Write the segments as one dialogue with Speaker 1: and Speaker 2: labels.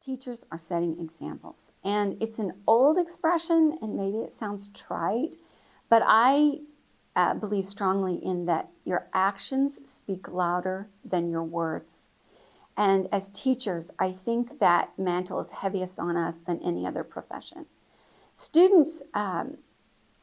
Speaker 1: Teachers are setting examples. And it's an old expression, and maybe it sounds trite, but I believe strongly in that your actions speak louder than your words. And as teachers, I think that mantle is heaviest on us than any other profession. Students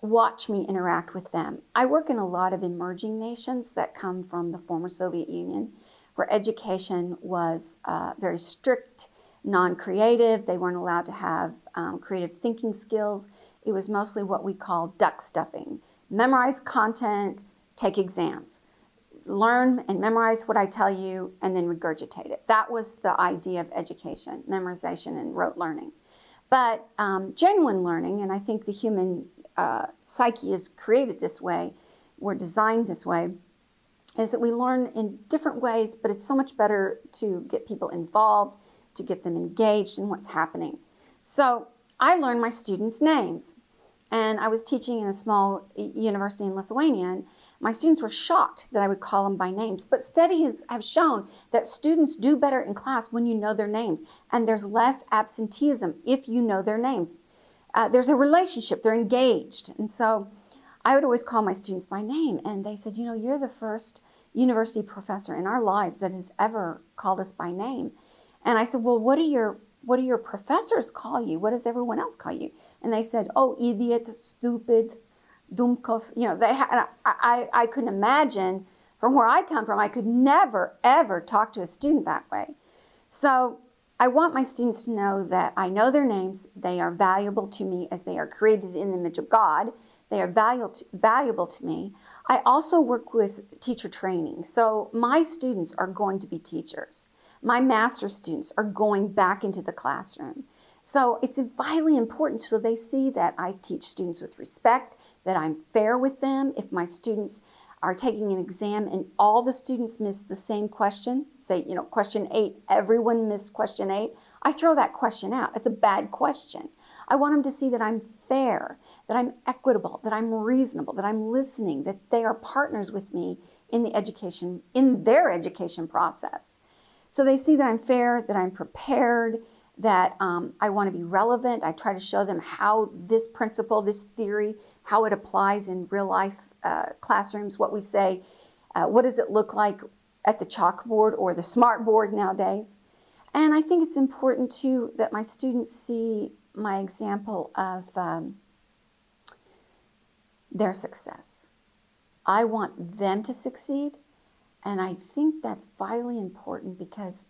Speaker 1: watch me interact with them. I work in a lot of emerging nations that come from the former Soviet Union, where education was very strict, non-creative. They weren't allowed to have creative thinking skills. It was mostly what we call duck stuffing. Memorize content, take exams. Learn and memorize what I tell you, and then regurgitate it. That was the idea of education, memorization and rote learning. But genuine learning, and I think the human psyche is created this way, we're designed this way, is that we learn in different ways, but it's so much better to get people involved, to get them engaged in what's happening. So I learned my students' names. And I was teaching in a small university in Lithuania, and my students were shocked that I would call them by names. But studies have shown that students do better in class when you know their names, and there's less absenteeism if you know their names. There's a relationship, they're engaged. And so I would always call my students by name, and they said, you know, you're the first university professor in our lives that has ever called us by name. And I said, well, what do your professors call you? What does everyone else call you? And they said, oh, idiot, stupid, dumkov. You know, I couldn't imagine, from where I come from, I could never, ever talk to a student that way. So I want my students to know that I know their names. They are valuable to me as they are created in the image of God. They are valuable to me. I also work with teacher training. So my students are going to be teachers. My master's students are going back into the classroom. So it's vitally important so they see that I teach students with respect, that I'm fair with them. If my students are taking an exam and all the students miss the same question, say, you know, question 8, everyone missed question 8, I throw that question out. It's a bad question. I want them to see that I'm fair, that I'm equitable, that I'm reasonable, that I'm listening, that they are partners with me in the education, in their education process. So they see that I'm fair, that I'm prepared, that I want to be relevant. I try to show them how this principle, this theory, how it applies in real life classrooms, what we say, what does it look like at the chalkboard or the smart board nowadays. And I think it's important too that my students see my example of their success. I want them to succeed, and I think that's vitally important because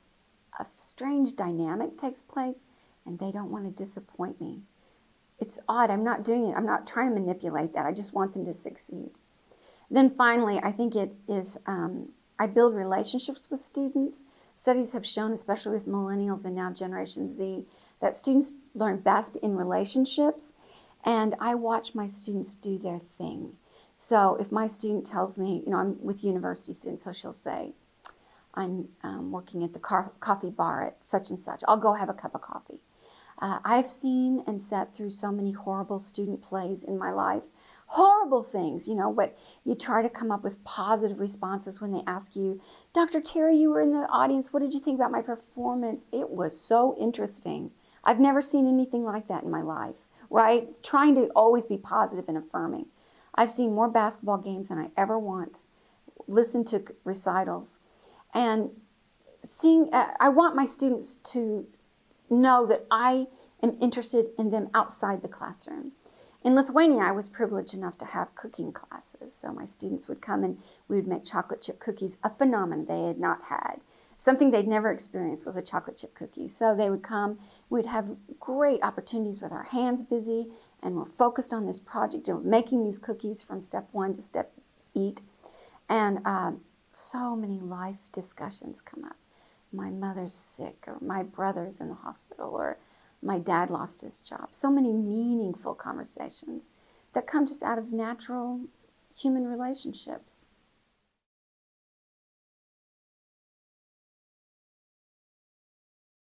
Speaker 1: a strange dynamic takes place and they don't want to disappoint me. It's odd. I'm not doing it. I'm not trying to manipulate that. I just want them to succeed. Then finally, I think it is, I build relationships with students. Studies have shown, especially with millennials and now Generation Z, that students learn best in relationships, and I watch my students do their thing. So if my student tells me, you know, I'm with university students, so she'll say, I'm working at the coffee bar at such and such. I'll go have a cup of coffee. I've seen and sat through so many horrible student plays in my life. Horrible things, you know, but you try to come up with positive responses when they ask you, Dr. Teri, you were in the audience. What did you think about my performance? It was so interesting. I've never seen anything like that in my life, right? Trying to always be positive and affirming. I've seen more basketball games than I ever want, listened to recitals, and I want my students to know that I am interested in them outside the classroom. In Lithuania, I was privileged enough to have cooking classes. So my students would come and we would make chocolate chip cookies, a phenomenon they had not had. Something they'd never experienced was a chocolate chip cookie. So they would come, we'd have great opportunities with our hands busy, and we're focused on this project of making these cookies from step 1 to step 8. And so many life discussions come up. My mother's sick, or my brother's in the hospital, or my dad lost his job. So many meaningful conversations that come just out of natural human relationships.